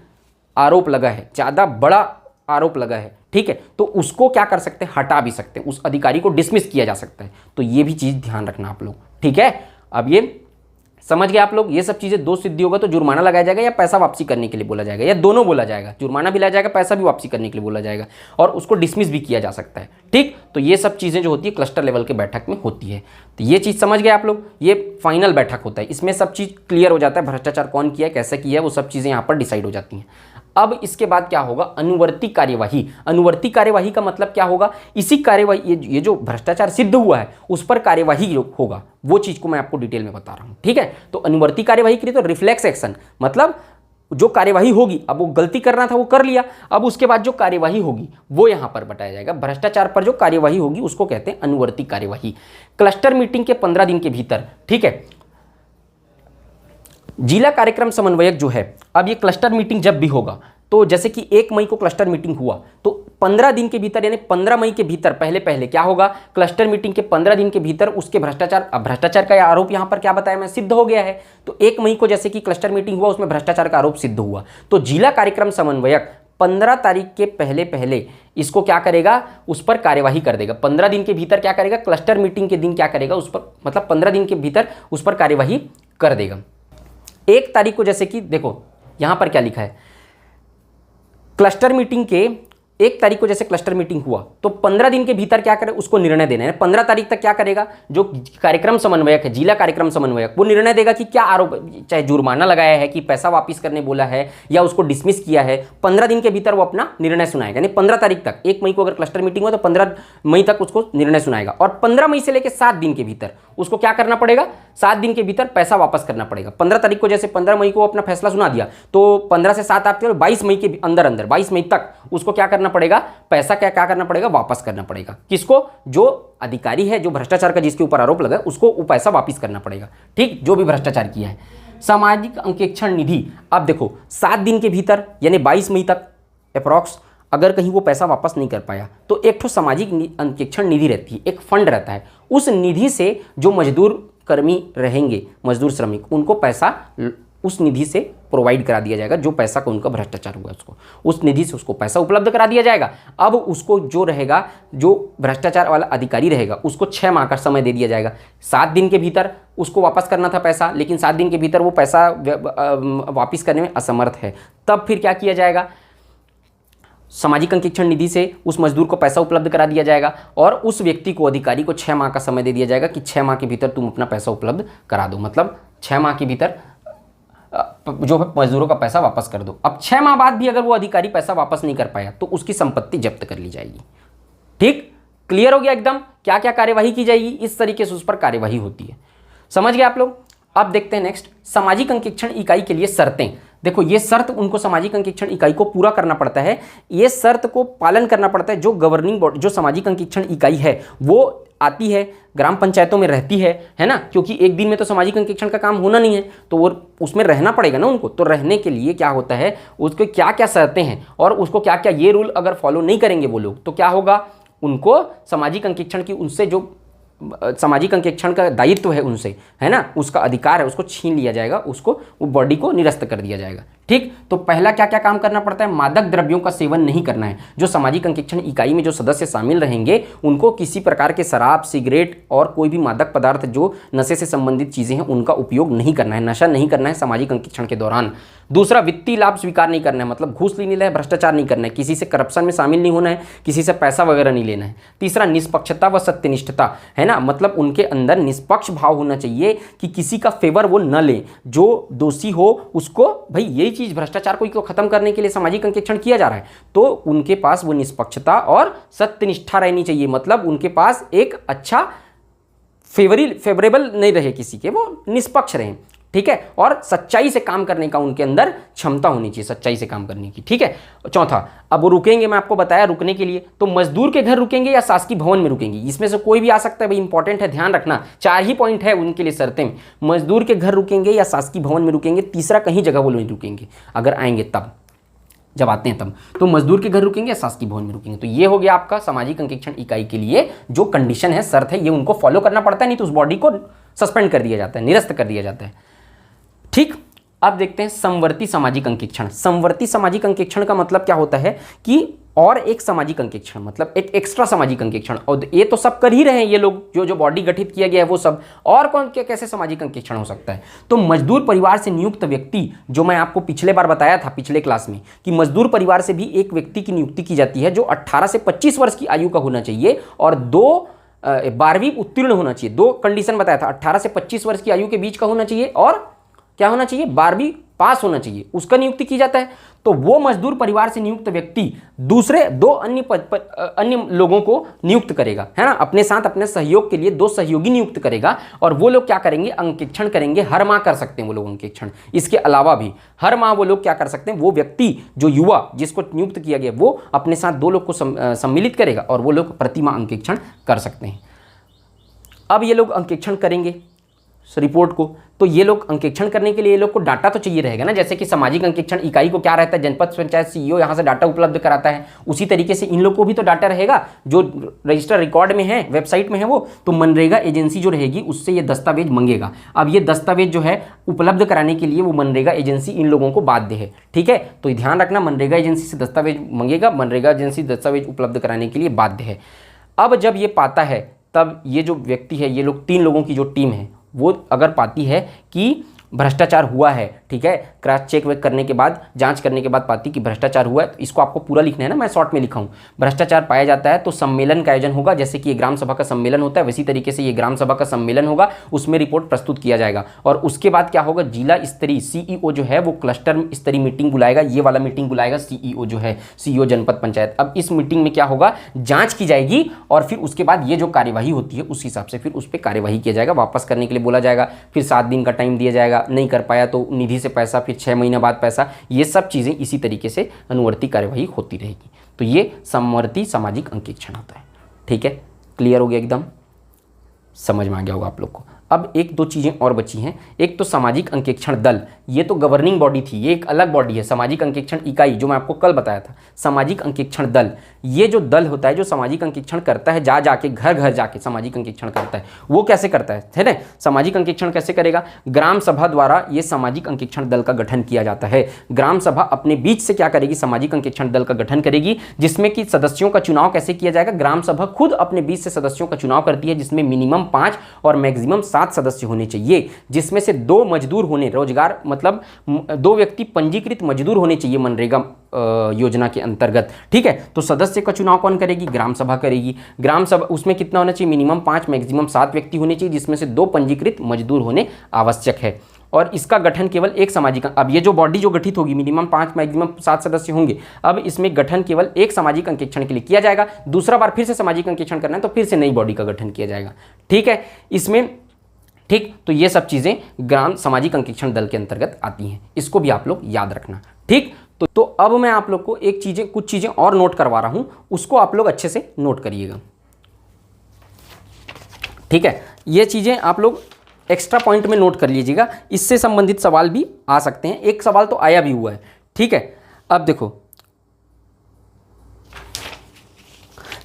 आरोप लगा है, ज़्यादा बड़ा आरोप लगा है, ठीक है, तो उसको क्या कर सकते हैं, हटा भी सकते हैं, उस अधिकारी को डिसमिस किया जा सकता है। तो ये भी चीज़ ध्यान रखना आप लोग, ठीक है। अब ये समझ गए आप लोग, ये सब चीज़ें दोष सिद्धि होगा तो जुर्माना लगाया जाएगा या पैसा वापसी करने के लिए बोला जाएगा, या दोनों बोला जाएगा, जुर्माना भी लाया जाएगा, पैसा भी वापसी करने के लिए बोला जाएगा, और उसको डिसमिस भी किया जा सकता है। ठीक, तो ये सब चीज़ें जो होती है क्लस्टर लेवल के बैठक में होती है। तो ये चीज़ समझ गए आप लोग, ये फाइनल बैठक होता है, इसमें सब चीज़ क्लियर हो जाता है, भ्रष्टाचार कौन किया है, कैसे किया है, वो सब चीज़ें यहाँ पर डिसाइड हो जाती हैं। अब इसके बाद क्या होगा, अनुवर्ती कार्यवाही। अनुवर्ती कार्यवाही का मतलब क्या होगा, इसी कार्यवाही, ये जो भ्रष्टाचार सिद्ध हुआ है उस पर कार्यवाही होगा, वो चीज़ को मैं आपको डिटेल में बता रहा हूँ, ठीक है। तो अनुवर्ती कार्यवाही के लिए तो रिफ्लेक्स एक्शन, मतलब जो कार्यवाही होगी, अब वो गलती करना था वो कर लिया, अब उसके बाद जो कार्यवाही होगी वो यहाँ पर बताया जाएगा। भ्रष्टाचार पर जो कार्यवाही होगी उसको कहते हैं अनुवर्ती कार्यवाही। क्लस्टर मीटिंग के 15 दिन के भीतर, ठीक है, जिला कार्यक्रम समन्वयक जो है, अब ये क्लस्टर मीटिंग जब भी होगा, तो जैसे कि 1 मई को क्लस्टर मीटिंग हुआ तो 15 दिन के भीतर, यानी 15 मई के भीतर पहले क्या होगा, क्लस्टर मीटिंग के 15 दिन के भीतर उसके भ्रष्टाचार का आरोप यहाँ पर क्या बताया मैं, सिद्ध हो गया है। तो 1 मई को जैसे कि क्लस्टर मीटिंग हुआ, उसमें भ्रष्टाचार का आरोप सिद्ध हुआ, तो जिला कार्यक्रम समन्वयक 15 तारीख के पहले इसको क्या करेगा, उस पर कार्यवाही कर देगा। 15 दिन के भीतर क्या करेगा, क्लस्टर मीटिंग के दिन क्या करेगा, उस पर, मतलब 15 दिन के भीतर उस पर कार्यवाही कर देगा। 1 तारीख को जैसे कि देखो यहाँ पर क्या लिखा है, क्लस्टर मीटिंग के 1 तारीख को जैसे क्लस्टर मीटिंग हुआ तो 15 दिन के भीतर क्या करे, उसको निर्णय देना है। 15 तारीख तक क्या करेगा, जो कार्यक्रम समन्वयक है, जिला कार्यक्रम समन्वयक, वो निर्णय देगा कि क्या आरोप, चाहे जुर्माना लगाया है कि पैसा वापस करने बोला है या उसको डिसमिस किया है, 15 दिन के भीतर वो अपना निर्णय सुनाएगा। यानी 15 तारीख तक, 1 मई को अगर क्लस्टर मीटिंग हुआ तो 15 मई तक उसको निर्णय सुनाएगा, और 15 मई से लेकर 7 दिन के भीतर उसको क्या करना पड़ेगा, 7 दिन के भीतर पैसा वापस करना पड़ेगा। 15 तारीख को जैसे 15 मई को अपना फैसला सुना दिया तो 15 से 7 आपके 22 मई के अंदर 22 मई तक उसको क्या करना पड़ेगा, पैसा क्या करना पड़ेगा, वापस करना पड़ेगा। किसको, जो अधिकारी है, जो भ्रष्टाचार का जिसके ऊपर आरोप लगा उसको वो पैसा वापस करना पड़ेगा, ठीक, जो भी भ्रष्टाचार किया है। सामाजिक अंकेक्षण निधि, अब देखो 7 दिन के भीतर यानी 22 मई तक अप्रॉक्स अगर कहीं वो पैसा वापस नहीं कर पाया तो एक तो सामाजिक अंकेक्षण निधि रहती है, एक फंड रहता है, उस निधि से जो मजदूर कर्मी रहेंगे, मजदूर श्रमिक, उनको पैसा उस निधि से प्रोवाइड करा दिया जाएगा। जो पैसा का उनका भ्रष्टाचार हुआ उसको उस निधि से उसको पैसा उपलब्ध करा दिया जाएगा। अब उसको जो रहेगा, जो भ्रष्टाचार वाला अधिकारी रहेगा, उसको 6 माह का समय दे दिया जाएगा। 7 दिन के भीतर उसको वापस करना था पैसा, लेकिन 7 दिन के भीतर वो पैसा वापस करने में असमर्थ है, तब फिर क्या किया जाएगा, सामाजिक अंकेक्षण निधि से उस मजदूर को पैसा उपलब्ध करा दिया जाएगा और उस व्यक्ति को, अधिकारी को 6 माह का समय दे दिया जाएगा कि 6 माह के भीतर तुम अपना पैसा उपलब्ध करा दो, मतलब 6 माह के भीतर जो मजदूरों का पैसा वापस कर दो। अब 6 माह बाद भी अगर वो अधिकारी पैसा वापस नहीं कर पाया तो उसकी संपत्ति जब्त कर ली जाएगी। ठीक, क्लियर हो गया एकदम, क्या क्या कार्यवाही की जाएगी, इस तरीके से उस पर कार्यवाही होती है। समझ गए आप लोग। अब देखते हैं नेक्स्ट, सामाजिक अंकेक्षण इकाई के लिए शर्तें। देखो ये शर्त उनको सामाजिक अंकेक्षण इकाई को पूरा करना पड़ता है, ये शर्त को पालन करना पड़ता है। जो गवर्निंग बॉडी, जो सामाजिक अंकेक्षण इकाई है, वो आती है, ग्राम पंचायतों में रहती है ना, क्योंकि एक दिन में तो सामाजिक अंकेक्षण का काम होना नहीं है, तो वो उसमें रहना पड़ेगा ना उनको। तो रहने के लिए क्या होता है, उसके क्या क्या शर्तें हैं और उसको क्या क्या, ये रूल अगर फॉलो नहीं करेंगे वो लोग, तो क्या होगा, उनको सामाजिक अंकेक्षण की, उनसे जो सामाजिक अंकेक्षण का दायित्व है उनसे, है ना, उसका अधिकार है, उसको छीन लिया जाएगा, उसको वो बॉडी को निरस्त कर दिया जाएगा। ठीक, तो पहला क्या क्या काम करना पड़ता है, मादक द्रव्यों का सेवन नहीं करना है। जो सामाजिक अंकेक्षण इकाई में जो सदस्य शामिल रहेंगे उनको किसी प्रकार के शराब, सिगरेट और कोई भी मादक पदार्थ जो नशे से संबंधित चीजें हैं उनका उपयोग नहीं करना है, नशा नहीं करना है सामाजिक अंकेक्षण के दौरान। दूसरा, वित्तीय लाभ स्वीकार नहीं करना है, मतलब घूस नहीं लेना है, भ्रष्टाचार नहीं करना है, किसी से करप्शन में शामिल नहीं होना है, किसी से पैसा वगैरह नहीं लेना है। तीसरा, निष्पक्षता व सत्यनिष्ठता, है ना, मतलब उनके अंदर निष्पक्ष भाव होना चाहिए कि किसी का फेवर वो न ले, जो दोषी हो उसको, भाई यही चीज भ्रष्टाचार को खत्म करने के लिए सामाजिक अंकेक्षण किया जा रहा है, तो उनके पास वो निष्पक्षता और सत्यनिष्ठा रहनी चाहिए, मतलब उनके पास एक अच्छा फेवरेबल नहीं रहे किसी के, वो निष्पक्ष रहें। ठीक है, और सच्चाई से काम करने का उनके अंदर क्षमता होनी चाहिए, सच्चाई से काम करने की। ठीक है, चौथा, अब वो रुकेंगे, मैं आपको बताया रुकने के लिए, तो मजदूर के घर रुकेंगे या शासकीय भवन में रुकेंगे, इसमें से कोई भी आ सकता है भाई, इंपॉर्टेंट है, ध्यान रखना, 4 ही पॉइंट है उनके लिए शर्तें में, मजदूर के घर रुकेंगे या शासकीय भवन में रुकेंगे, तीसरा कहीं जगह वो नहीं रुकेंगे, अगर आएंगे तब, जब आते हैं तब, तो मजदूर के घर रुकेंगे या शासकीय भवन में रुकेंगे। तो ये हो गया आपका सामाजिक अंकेक्षण इकाई के लिए जो कंडीशन है, शर्त है, ये उनको फॉलो करना पड़ता है, नहीं तो उस बॉडी को सस्पेंड कर दिया जाता है, निरस्त कर दिया जाता है। ठीक, अब देखते हैं समवर्ती सामाजिक अंकेक्षण। समवर्ती सामाजिक अंकेक्षण का मतलब क्या होता है कि और एक सामाजिक अंकेक्षण, मतलब एक एक्स्ट्रा सामाजिक अंकेक्षण, और ये तो सब कर ही रहे हैं ये लोग, जो बॉडी गठित किया गया है वो सब, और कौन क्या कैसे सामाजिक अंकेक्षण हो सकता है। तो मजदूर परिवार से नियुक्त व्यक्ति, जो मैं आपको पिछले बार बताया था पिछले क्लास में कि मजदूर परिवार से भी एक व्यक्ति की नियुक्ति की जाती है जो 18 से 25 वर्ष की आयु का होना चाहिए और 12वीं उत्तीर्ण होना चाहिए। 2 कंडीशन बताया था, 18 से 25 वर्ष की आयु के बीच का होना चाहिए और क्या होना चाहिए, 12वीं पास होना चाहिए, उसका नियुक्ति की जाता है। तो वो मजदूर परिवार से नियुक्त व्यक्ति दूसरे 2 अन्य लोगों को नियुक्त करेगा, है ना, अपने साथ अपने सहयोग के लिए 2 सहयोगी नियुक्त करेगा, और वो लोग क्या करेंगे, अंकेक्षण करेंगे, हर माह कर सकते हैं वो लोग अंकेक्षण। इसके अलावा भी हर माह वो लोग क्या कर सकते हैं, वो व्यक्ति जो युवा जिसको नियुक्त किया गया वो अपने साथ 2 लोग को सम्मिलित करेगा और वो लोग प्रति माह अंकेक्षण कर सकते हैं। अब ये लोग अंकेक्षण करेंगे रिपोर्ट को, तो ये लोग अंकेक्षण करने के लिए ये लोग को डाटा तो चाहिए रहेगा ना, जैसे कि सामाजिक अंकेक्षण इकाई को क्या रहता है, जनपद पंचायत सीईओ यहाँ से डाटा उपलब्ध कराता है, उसी तरीके से इन लोग को भी तो डाटा रहेगा जो रजिस्टर रिकॉर्ड में है, वेबसाइट में है वो, तो मनरेगा एजेंसी जो रहेगी उससे ये दस्तावेज मांगेगा। अब ये दस्तावेज जो है उपलब्ध कराने के लिए वो मनरेगा एजेंसी इन लोगों को बाध्य है। ठीक है, तो ध्यान रखना, मनरेगा एजेंसी से दस्तावेज मांगेगा, मनरेगा एजेंसी दस्तावेज उपलब्ध कराने के लिए बाध्य है। अब जब ये पाता है तब ये जो व्यक्ति है, ये लोग 3 लोगों की जो टीम है वो अगर पाती है कि भ्रष्टाचार हुआ है, ठीक है, क्रॉस चेक वेक करने के बाद, जांच करने के बाद पाती कि भ्रष्टाचार हुआ है, तो इसको आपको पूरा लिखना है ना, मैं शॉर्ट में लिखा हूँ। भ्रष्टाचार पाया जाता है तो सम्मेलन का आयोजन होगा, जैसे कि ये ग्राम सभा का सम्मेलन होता है वैसी तरीके से ये ग्राम सभा का सम्मेलन होगा, उसमें रिपोर्ट प्रस्तुत किया जाएगा, और उसके बाद क्या होगा, जिला स्तरीय सीईओ जो है वो क्लस्टर स्तरीय मीटिंग बुलाएगा, ये वाला मीटिंग बुलाएगा सीईओ जो है, सीईओ जनपद पंचायत। अब इस मीटिंग में क्या होगा, जाँच की जाएगी और फिर उसके बाद ये जो कार्यवाही होती है उस हिसाब से फिर उस पर कार्यवाही किया जाएगा, वापस करने के लिए बोला जाएगा, फिर 7 दिन का टाइम दिया जाएगा, नहीं कर पाया तो निधि से पैसा, फिर 6 महीने बाद पैसा, ये सब चीज़ें इसी तरीके से अनुवर्ती कार्यवाही होती रहेगी। तो ये समवर्ती सामाजिक अंकेक्षण होता है। ठीक है, क्लियर हो गया, एकदम समझ में आ गया होगा आप लोग को। अब 1-2 चीज़ें और बची हैं। एक तो सामाजिक अंकेक्षण दल, ये तो गवर्निंग बॉडी थी, ये एक अलग बॉडी है। सामाजिक अंकेक्षण इकाई जो मैं आपको कल बताया था, सामाजिक अंकेक्षण दल, ये जो दल होता है जो सामाजिक अंकेक्षण करता है, जाके घर घर जाके सामाजिक अंकेक्षण करता है, वो कैसे करता है ना, सामाजिक अंकेक्षण कैसे करेगा, ग्राम सभा द्वारा ये सामाजिक अंकेक्षण दल का गठन किया जाता है। ग्राम सभा अपने बीच से क्या करेगी, सामाजिक अंकेक्षण दल का गठन करेगी, जिसमें कि सदस्यों का चुनाव कैसे किया जाएगा, ग्राम सभा खुद अपने बीच से सदस्यों का चुनाव करती है, जिसमें मिनिमम 5 और मैक्सिमम 7 सदस्य होने चाहिए, जिसमें से 2 मजदूर होने, रोजगार मतलब 2 व्यक्ति पंजीकृत मजदूर होने चाहिए मनरेगा योजना के अंतर्गत। ठीक है, तो सदस्य का चुनाव कौन करेगी, ग्राम सभा करेगी। ग्राम सभा उसमें कितना होना चाहिए, मिनिमम 5 मैक्सिमम 7 व्यक्ति होने चाहिए, जिसमें से 2 पंजीकृत मजदूर होने आवश्यक है। और इसका गठन केवल एक सामाजिक, अब ये जो बॉडी जो गठित होगी मिनिमम 5 मैक्सिमम 7 सदस्य होंगे, अब इसमें गठन केवल एक सामाजिक अंकेक्षण के लिए किया जाएगा। दूसरा बार फिर से सामाजिक अंकेक्षण करना है तो फिर से नई बॉडी का गठन किया जाएगा। ठीक है, इसमें ठीक, तो ये सब चीज़ें ग्राम सामाजिक अंकेक्षण दल के अंतर्गत आती हैं, इसको भी आप लोग याद रखना। ठीक, तो अब मैं आप लोग को कुछ चीज़ें और नोट करवा रहा हूँ, उसको आप लोग अच्छे से नोट करिएगा। ठीक है, ये चीज़ें आप लोग एक्स्ट्रा पॉइंट में नोट कर लीजिएगा, इससे संबंधित सवाल भी आ सकते हैं। एक सवाल तो आया भी हुआ है। ठीक है, अब देखो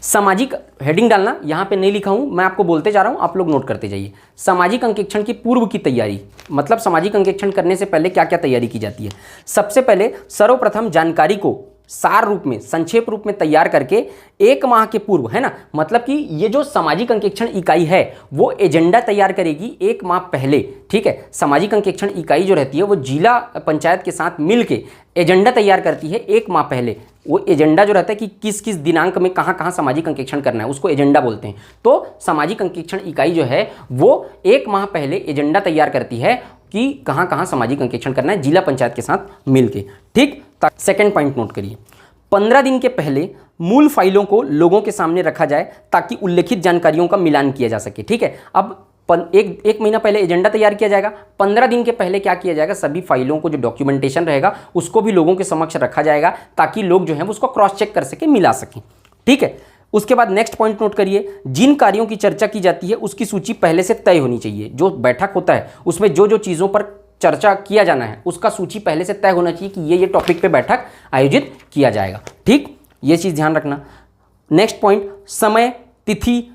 सामाजिक, हेडिंग डालना, यहां पे नहीं लिखा हूं, मैं आपको बोलते जा रहा हूं, आप लोग नोट करते जाइए। सामाजिक अंकेक्षण की पूर्व की तैयारी, मतलब सामाजिक अंकेक्षण करने से पहले क्या क्या तैयारी की जाती है। सबसे पहले सर्वप्रथम जानकारी को सार रूप में, संक्षेप रूप में तैयार करके 1 माह के पूर्व, है ना, मतलब कि ये जो सामाजिक अंकेक्षण इकाई है वो एजेंडा तैयार करेगी 1 माह पहले। ठीक है, सामाजिक अंकेक्षण इकाई जो रहती है वो जिला पंचायत के साथ मिलके एजेंडा तैयार करती है 1 माह पहले। वो एजेंडा जो रहता है कि किस किस दिनांक में कहाँ कहाँ सामाजिक अंकेक्षण करना है, उसको एजेंडा बोलते हैं। तो सामाजिक अंकेक्षण इकाई जो है वो 1 माह पहले एजेंडा तैयार करती है कि कहाँ कहाँ सामाजिक अंकेक्षण करना है जिला पंचायत के साथ मिलके। ठीक, सेकंड पॉइंट नोट करिए, 15 दिन के पहले मूल फाइलों को लोगों के सामने रखा जाए ताकि उल्लेखित जानकारियों का मिलान किया जा सके। ठीक है, अब एक महीना पहले एजेंडा तैयार किया जाएगा, 15 दिन के पहले क्या किया जाएगा, सभी फाइलों को जो डॉक्यूमेंटेशन रहेगा उसको भी लोगों के समक्ष रखा जाएगा ताकि लोग जो है उसको क्रॉस चेक कर सके, मिला सकें। ठीक है, उसके बाद नेक्स्ट पॉइंट नोट करिए, जिन कार्यों की चर्चा की जाती है उसकी सूची पहले से तय होनी चाहिए। जो बैठक होता है उसमें जो जो चीज़ों पर चर्चा किया जाना है उसका सूची पहले से तय होना चाहिए कि ये टॉपिक पे बैठक आयोजित किया जाएगा। ठीक, ये चीज़ ध्यान रखना। नेक्स्ट पॉइंट, समय, तिथि,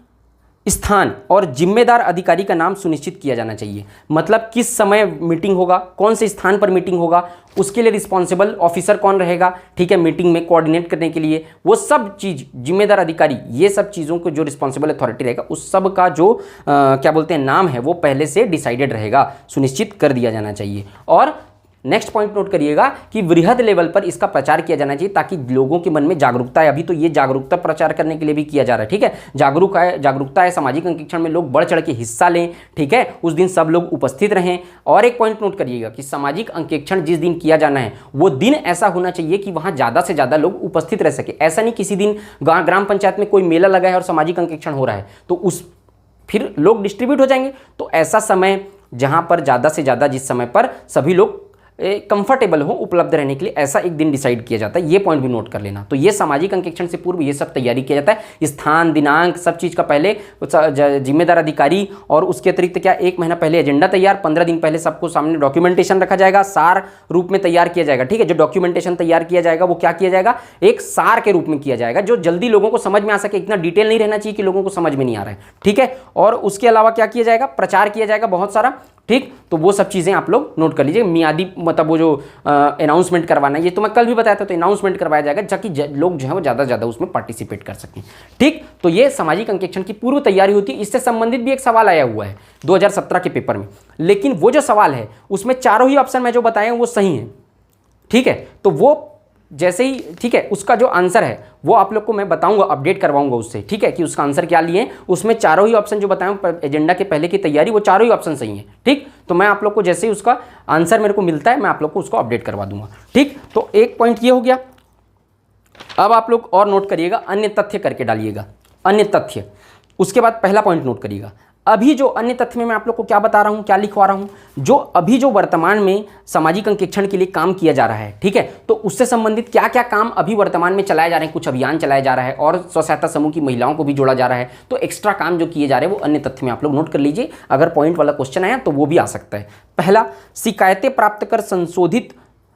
स्थान और जिम्मेदार अधिकारी का नाम सुनिश्चित किया जाना चाहिए। मतलब किस समय मीटिंग होगा, कौन से स्थान पर मीटिंग होगा, उसके लिए रिस्पॉन्सिबल ऑफिसर कौन रहेगा, ठीक है, मीटिंग में कोऑर्डिनेट करने के लिए, वो सब चीज़, जिम्मेदार अधिकारी, ये सब चीज़ों को जो रिस्पॉन्सिबल अथॉरिटी रहेगा उस सब का जो क्या बोलते हैं नाम है वो पहले से डिसाइडेड रहेगा, सुनिश्चित कर दिया जाना चाहिए। और नेक्स्ट पॉइंट नोट करिएगा कि वृहद लेवल पर इसका प्रचार किया जाना चाहिए ताकि लोगों के मन में जागरूकता है। अभी तो ये जागरूकता प्रचार करने के लिए भी किया जा रहा है। ठीक है, जागरूकता है, सामाजिक अंकेक्षण में लोग बढ़ चढ़ के हिस्सा लें। ठीक है, उस दिन सब लोग उपस्थित रहें। और एक पॉइंट नोट करिएगा कि सामाजिक अंकेक्षण जिस दिन किया जाना है वो दिन ऐसा होना चाहिए कि वहाँ ज़्यादा से ज़्यादा लोग उपस्थित रह सके। ऐसा नहीं किसी दिन ग्राम पंचायत में कोई मेला लगा है और सामाजिक अंकेक्षण हो रहा है तो फिर लोग डिस्ट्रीब्यूट हो जाएंगे। तो ऐसा समय जहाँ पर ज़्यादा से ज़्यादा, जिस समय पर सभी लोग कंफर्टेबल हो उपलब्ध रहने के लिए, ऐसा एक दिन डिसाइड किया जाता है। ये पॉइंट भी नोट कर लेना। तो ये सामाजिक अंकेक्षण से पूर्व ये सब तैयारी किया जाता है, स्थान, दिनांक, सब चीज़ का पहले जिम्मेदार अधिकारी, और उसके अतिरिक्त क्या 1 महीना पहले एजेंडा तैयार, 15 दिन पहले सबको सामने डॉक्यूमेंटेशन रखा जाएगा, सार रूप में तैयार किया जाएगा। ठीक है, जो डॉक्यूमेंटेशन तैयार किया जाएगा वो क्या किया जाएगा, एक सार के रूप में किया जाएगा जो जल्दी लोगों को समझ में आ सके। इतना डिटेल नहीं रहना चाहिए कि लोगों को समझ में नहीं आ रहा है। ठीक है, और उसके अलावा क्या किया जाएगा, प्रचार किया जाएगा बहुत सारा। ठीक, तो वो सब चीज़ें आप लोग नोट कर लीजिए। मियादी मतलब वो जो अनाउंसमेंट करवाना है, ये तो मैं कल भी बताया था, तो अनाउंसमेंट करवाया जाएगा ताकि लोग जो है वो ज़्यादा से ज़्यादा उसमें पार्टिसिपेट कर सकें। ठीक, तो ये सामाजिक अंकेक्षण की पूर्व तैयारी होती है। इससे संबंधित भी एक सवाल आया हुआ है 2017 के पेपर में, लेकिन वो जो सवाल है उसमें चारों ही ऑप्शन मैं जो बताए हैं वो सही है। ठीक है, तो वो जैसे ही, ठीक है, उसका जो आंसर है वो आप लोग को मैं बताऊंगा, अपडेट करवाऊंगा उससे। ठीक है, कि उसका आंसर क्या लिए, उसमें चारों ही ऑप्शन जो बताया एजेंडा के पहले की तैयारी, वो चारों ही ऑप्शन सही है। ठीक, तो मैं आप लोग को जैसे ही उसका आंसर मेरे को मिलता है मैं आप लोग को उसको अपडेट करवा दूंगा। ठीक, तो एक पॉइंट ये हो गया। अब आप लोग और नोट करिएगा, अन्य तथ्य करके डालिएगा, अन्य तथ्य। उसके बाद पहला पॉइंट नोट करिएगा, अभी जो अन्य तथ्य में मैं आप लोग को क्या बता रहा हूँ, क्या लिखवा रहा हूँ, जो अभी जो वर्तमान में सामाजिक अंकेक्षण के लिए काम किया जा रहा है। ठीक है, तो उससे संबंधित क्या क्या काम अभी वर्तमान में चलाए जा रहे हैं, कुछ अभियान चलाया जा रहा है और स्व सहायता समूह की महिलाओं को भी जोड़ा जा रहा है। तो एक्स्ट्रा काम जो किए जा रहे हैं वो अन्य तथ्य में आप लोग नोट कर लीजिए। अगर पॉइंट वाला क्वेश्चन आया तो वो भी आ सकता है। पहला, शिकायतें प्राप्त कर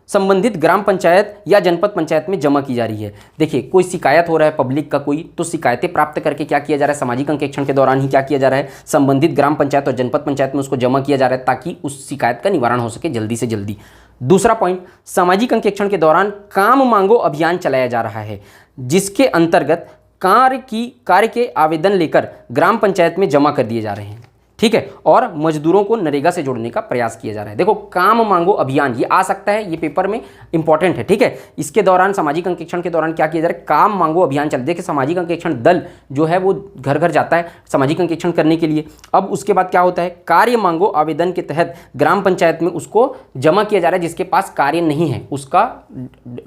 संबंधित ग्राम पंचायत या जनपद पंचायत में जमा की जा रही है। देखिए, कोई शिकायत हो रहा है पब्लिक का कोई, तो शिकायतें प्राप्त करके क्या किया जा रहा है, सामाजिक अंकेक्षण के दौरान ही क्या किया जा रहा है, संबंधित ग्राम पंचायत और जनपद पंचायत में उसको जमा किया जा रहा है ताकि उस शिकायत का निवारण हो सके जल्दी से जल्दी। दूसरा पॉइंट, सामाजिक अंकेक्षण के दौरान काम मांगो अभियान चलाया जा रहा है जिसके अंतर्गत कार्य के आवेदन लेकर ग्राम पंचायत में जमा कर दिए जा रहे हैं। ठीक है, और मजदूरों को नरेगा से जोड़ने का प्रयास किया जा रहा है। देखो, काम मांगो अभियान ये आ सकता है, ये पेपर में इंपॉर्टेंट है। ठीक है, इसके दौरान सामाजिक अंकेक्षण के दौरान क्या किया जा रहा है, काम मांगो अभियान चल। देखिए, सामाजिक अंकेक्षण दल जो है वो घर घर जाता है सामाजिक अंकेक्षण करने के लिए। अब उसके बाद क्या होता है, कार्य मांगो आवेदन के तहत ग्राम पंचायत में उसको जमा किया जा रहा है। जिसके पास कार्य नहीं है उसका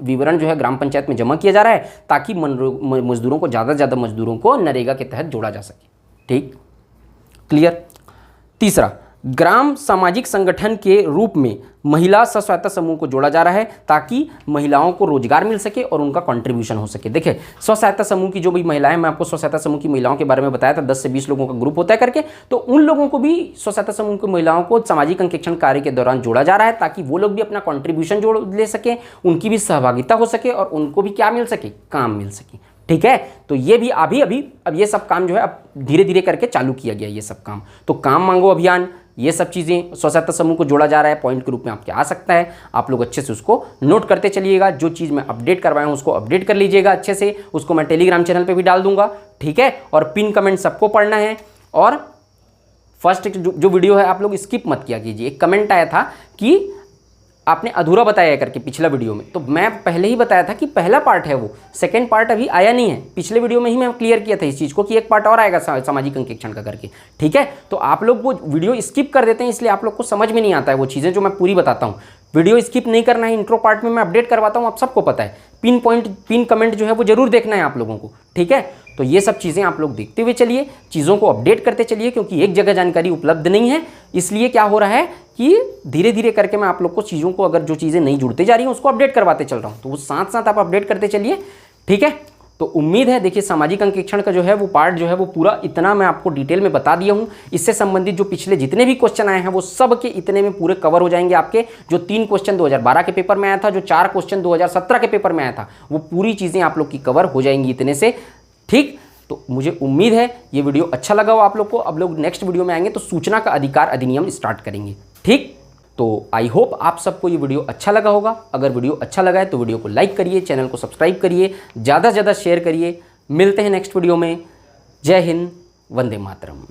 विवरण जो है ग्राम पंचायत में जमा किया जा रहा है ताकि मजदूरों को, ज़्यादा से ज़्यादा मजदूरों को नरेगा के तहत जोड़ा जा सके। ठीक, क्लियर। तीसरा, ग्राम सामाजिक संगठन के रूप में महिला स्व सहायता समूह को जोड़ा जा रहा है ताकि महिलाओं को रोजगार मिल सके और उनका कंट्रीब्यूशन हो सके। देखिए स्व सहायता समूह की जो भी महिलाएं, मैं आपको स्व सहायता समूह की महिलाओं के बारे में बताया था 10 से 20 लोगों का ग्रुप होता है करके, तो उन लोगों को भी स्व सहायता समूह की महिलाओं को सामाजिक अंकेक्षण कार्य के दौरान जोड़ा जा रहा है ताकि वो लोग भी अपना कॉन्ट्रीब्यूशन जोड़ ले सके, उनकी भी सहभागिता हो सके और उनको भी क्या मिल सके, काम मिल सके। ठीक है, तो ये भी अभी अब ये सब काम जो है अब धीरे धीरे करके चालू किया गया ये सब काम। तो काम मांगो अभियान, ये सब चीज़ें स्व सहायता समूह को जोड़ा जा रहा है, पॉइंट के रूप में आपके आ सकता है। आप लोग अच्छे से उसको नोट करते चलिएगा। जो चीज़ मैं अपडेट करवाया हूँ उसको अपडेट कर लीजिएगा अच्छे से, उसको मैं टेलीग्राम चैनल पे भी डाल दूंगा। ठीक है, और पिन कमेंट सबको पढ़ना है। और फर्स्ट जो वीडियो है आप लोग स्किप मत किया कीजिए। एक कमेंट आया था कि आपने अधूरा बताया करके पिछला वीडियो में, तो मैं पहले ही बताया था कि पहला पार्ट है वो, सेकंड पार्ट अभी आया नहीं है। पिछले वीडियो में ही मैं क्लियर किया था इस चीज़ को कि एक पार्ट और आएगा सामाजिक अंकेक्षण का करके। ठीक है, तो आप लोग वो वीडियो स्किप कर देते हैं, इसलिए आप लोग को समझ में नहीं आता है वो चीज़ें जो मैं पूरी बताता हूँ। वीडियो स्किप नहीं करना है, इंट्रो पार्ट में मैं अपडेट करवाता हूँ, आप सबको पता है। पिन कमेंट जो है वो जरूर देखना है आप लोगों को। ठीक है, तो ये सब चीज़ें आप लोग देखते हुए चलिए, चीज़ों को अपडेट करते चलिए, क्योंकि एक जगह जानकारी उपलब्ध नहीं है। इसलिए क्या हो रहा है कि धीरे धीरे करके मैं आप लोग को चीज़ों को, अगर जो चीज़ें नहीं जुड़ते जा रही हैं उसको अपडेट करवाते चल रहा हूँ, तो वो साथ साथ आप अपडेट करते चलिए। ठीक है, तो उम्मीद है, देखिए सामाजिक अंकेक्षण का जो है वो पार्ट जो है वो पूरा इतना मैं आपको डिटेल में बता दिया हूँ। इससे संबंधित जो पिछले जितने भी क्वेश्चन आए हैं वो सब के इतने में पूरे कवर हो जाएंगे आपके। जो 3 क्वेश्चन 2012 के पेपर में आया था, जो 4 क्वेश्चन 2017 के पेपर में आया था, वो पूरी चीज़ें आप लोग की कवर हो जाएंगी इतने से। ठीक, तो मुझे उम्मीद है ये वीडियो अच्छा लगा हो आप लोग को। अब लोग नेक्स्ट वीडियो में आएंगे तो सूचना का अधिकार अधिनियम स्टार्ट करेंगे। ठीक, तो आई होप आप सबको ये वीडियो अच्छा लगा होगा। अगर वीडियो अच्छा लगा है तो वीडियो को लाइक करिए, चैनल को सब्सक्राइब करिए, ज़्यादा से ज़्यादा शेयर करिए। मिलते हैं नेक्स्ट वीडियो में। जय हिंद, वंदे मातरम।